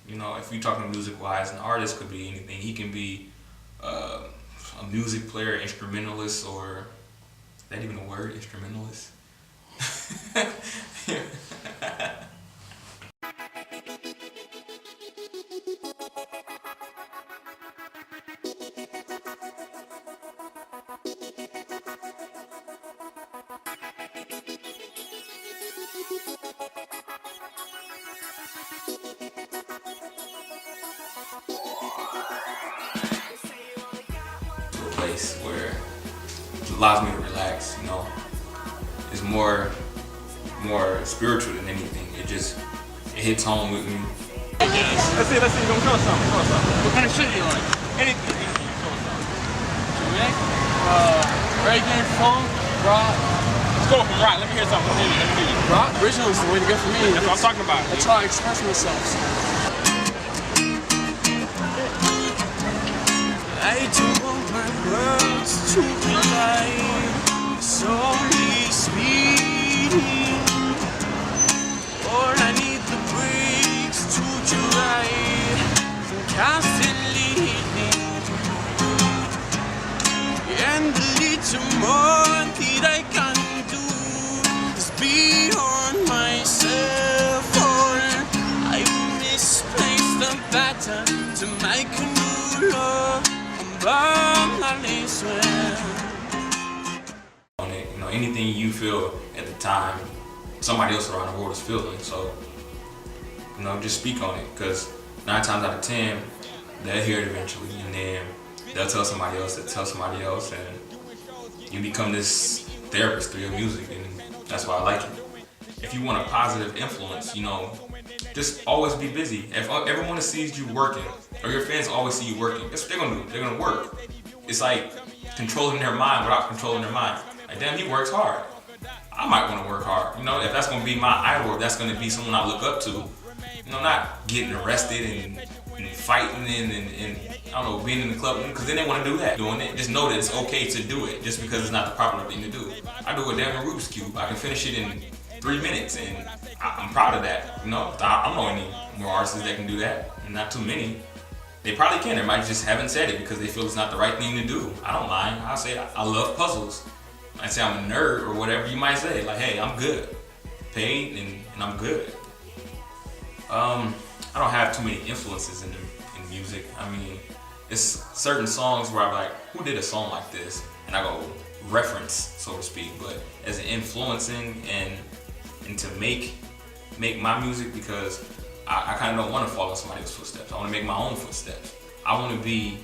You know, if you're talking music-wise, an artist could be anything. He can be a music player, instrumentalist, or is that even a word, instrumentalist? A place where it allows me to relax, you know. It's more spiritual than anything. It hits home with me. Let's see, gonna show us something, What kind of shit do you like? Anything, show us something. Jamaic? Reggae, funk, rock. Let's go from rock, let me hear something, let me hear you. Rock? Original is the way to go for me. That's what I'm talking about. That's how I express myself. I don't want my words to be like slowly speeding, or I need the brakes to July constantly hitting, and the little more that I can do is beyond myself, or I misplace the pattern to my new love. You know, anything you feel at the time, somebody else around the world is feeling. So, you know, just speak on it, because 9 times out of 10, they'll hear it eventually, and then they'll tell somebody else, and you become this therapist through your music, and that's why I like it. If you want a positive influence, you know, just always be busy. If everyone sees you working, or your fans always see you working, that's what they're gonna do. They're gonna work. It's like controlling their mind without controlling their mind. Like, damn, he works hard. I might want to work hard. You know, if that's gonna be my idol, if that's gonna be someone I look up to, you know, not getting arrested and fighting and I don't know, being in the club, because then they want to do that. Doing it, just know that it's okay to do it, just because it's not the popular thing to do. I do a damn Rubik's Cube. I can finish it in 3 minutes, and I'm proud of that. You know, I don't know any more artists that can do that, and not too many. They probably can. They might just haven't said it because they feel it's not the right thing to do. I don't mind. I'll say I love puzzles. I say I'm a nerd or whatever you might say. Like, hey, I'm good, paid, and I'm good. I don't have too many influences in music. I mean, it's certain songs where I'm like, who did a song like this? And I go reference, so to speak. But as an influencing and to make my music, because I kind of don't want to follow somebody else's footsteps. I want to make my own footsteps. I want to be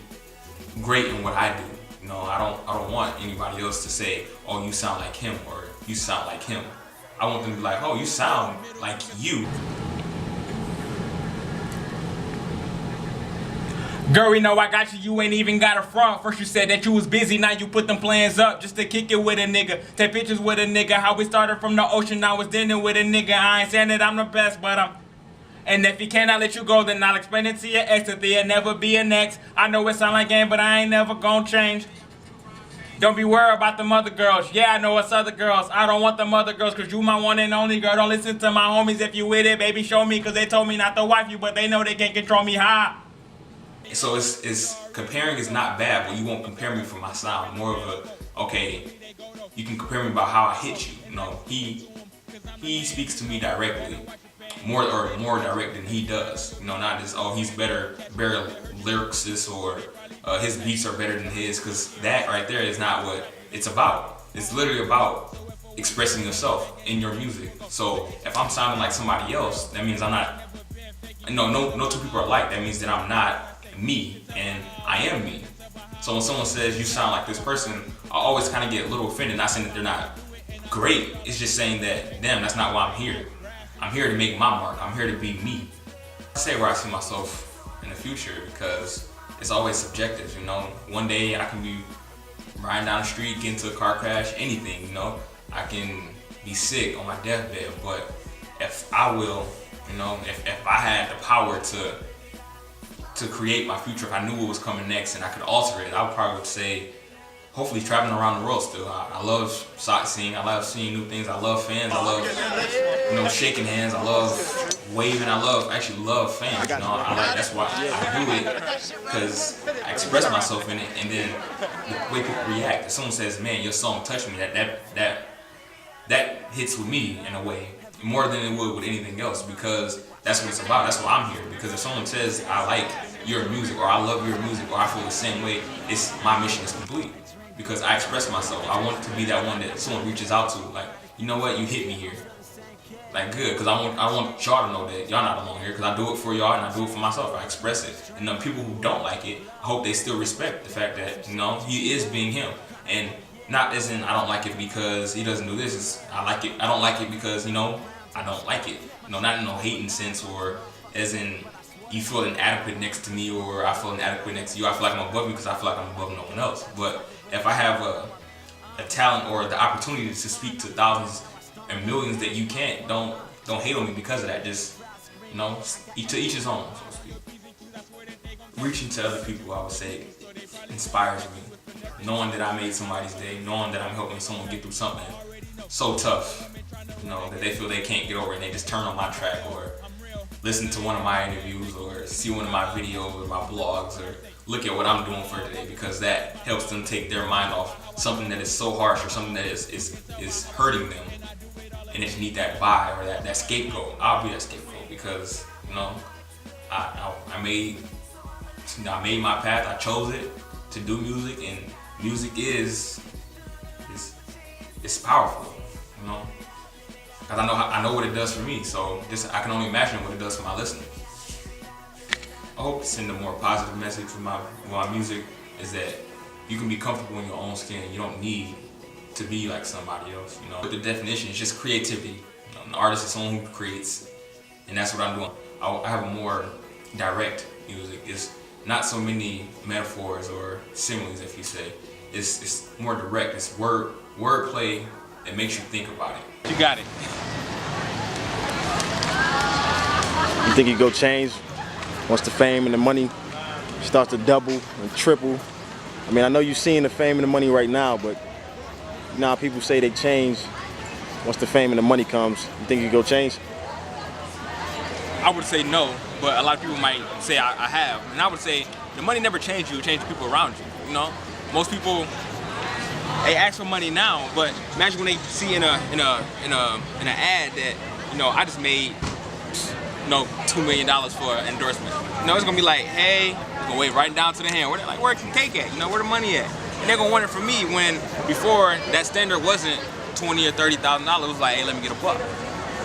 great in what I do. You know, I don't want anybody else to say, "Oh, you sound like him," or "You sound like him." I want them to be like, "Oh, you sound like you." Girl, we know I got you, you ain't even got a front. First you said that you was busy, now you put them plans up just to kick it with a nigga. Take pictures with a nigga, how we started from the ocean, I was dinner with a nigga. I ain't saying that I'm the best, but I'm... And if he cannot let you go, then I'll explain it to your ex that there'll never be an ex. I know it sound like game, but I ain't never gonna change. Don't be worried about them other girls. Yeah, I know it's other girls. I don't want them other girls, cause you my one and only girl. Don't listen to my homies if you with it, baby, show me, cause they told me not to wife you, but they know they can't control me high. So it's comparing is not bad, but you won't compare me for my sound. More of a, okay, you can compare me about how I hit you. You know, he speaks to me directly, more direct than he does. You know, not just, oh, he's better lyricist, or his beats are better than his, because that right there is not what it's about. It's literally about expressing yourself in your music. So if I'm sounding like somebody else, that means I'm not. No two people are alike. That means that I'm not me, and I am me. So when someone says you sound like this person, I always kind of get a little offended. Not saying that they're not great, it's just saying that, damn, that's not why I'm here. I'm here to make my mark. I'm here to be me. I say where I see myself in the future, because it's always subjective, you know. One day I can be riding down the street, get into a car crash, anything, you know. I can be sick on my deathbed, but if I will, you know, if I had the power to create my future, if I knew what was coming next and I could alter it, I would probably say, hopefully traveling around the world still. I love sightseeing, I love seeing new things, I love fans, I love, you know, shaking hands, I love wave, and I actually love fans. You know, that's why I do it, because I express myself in it, and then the way people react. If someone says, "Man, your song touched me," that hits with me in a way more than it would with anything else, because that's what it's about. That's why I'm here. Because if someone says, "I like your music," or "I love your music," or "I feel the same way," my mission is complete. Because I express myself. I want to be that one that someone reaches out to. Like, you know what? You hit me here. Like, good, because I want y'all to know that y'all not alone here, because I do it for y'all and I do it for myself. I express it. And the people who don't like it, I hope they still respect the fact that, you know, he is being him. And not as in I don't like it because he doesn't do this. It's, I like it. I don't like it because, you know, I don't like it. You know, not in no hating sense, or as in you feel inadequate next to me, or I feel inadequate next to you. I feel like I'm above you because I feel like I'm above no one else. But if I have a talent or the opportunity to speak to thousands and millions that you can't, don't hate on me because of that. Just, you know, to each his own, so to speak. Reaching to other people, I would say, inspires me. Knowing that I made somebody's day, knowing that I'm helping someone get through something so tough, you know, that they feel they can't get over, and they just turn on my track or listen to one of my interviews or see one of my videos or my blogs or look at what I'm doing for today, because that helps them take their mind off something that is so harsh or something that is hurting them, and they just need that vibe or that scapegoat. I'll be that scapegoat, because, you know, I made my path. I chose it to do music, and music is powerful, you know. Because I know what it does for me, so I can only imagine what it does for my listeners. I hope to send a more positive message with my music, is that you can be comfortable in your own skin. You don't need to be like somebody else, you know. But the definition is just creativity. You know, an artist is someone who creates, and that's what I'm doing. I have a more direct music. It's not so many metaphors or similes, if you say. It's more direct. It's wordplay that makes you think about it. You got it. You think you go change once the fame and the money starts to double and triple? I mean, I know you're seeing the fame and the money right now, but you know how people say they change once the fame and the money comes. You think you go change? I would say no, but a lot of people might say I have. And I would say the money never changed you, it changed the people around you. You know? Most people, they ask for money now, but imagine when they see in an ad that, you know, I just made, you know, $2 million for an endorsement. You know, it's gonna be like, hey, it's gonna wave right down to the hand. Where's the cake at? You know, where the money at? And they're gonna want it from me, when before that standard wasn't $20,000 or $30,000. It was like, hey, let me get a buck.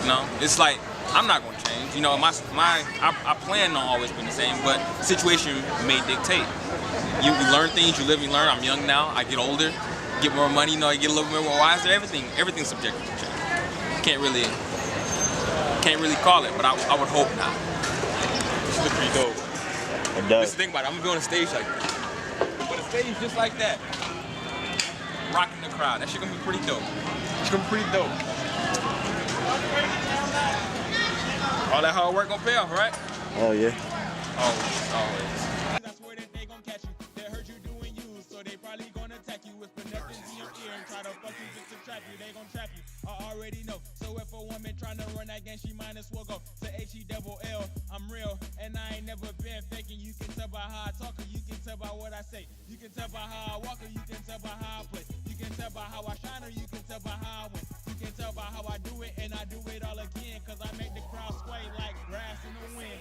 You know, it's like, I'm not gonna change. You know, I plan on always being the same, but the situation may dictate. You learn things, you live, you learn. I'm young now. I get older, get more money. You know, I get a little bit more wiser. Everything's subjective to change. Can't really call it, but I would hope not. This looks pretty dope. It does. Just think about it. I'm gonna be on a stage like that, but a stage just like that, rocking the crowd. That shit gonna be pretty dope. It's gonna be pretty dope. All that hard work gonna pay off, right? Oh yeah. Always. That's where they gon' catch you. They heard you doing you, so they probably gonna attack you with connections in your ear and try to fuck you just to trap you. They gon' trap you. I already know. So if a woman tryna run that game, she might as well go to H-E-double-L. I'm real, and I ain't never been faking. You can tell by how I talk, or you can tell by what I say. You can tell by how I walk, or you can tell by how I play. You can tell by how I shine, or you can tell by how I win. You can tell by how I do it, and I do it all again, cause I make the crowd sway like grass in the wind.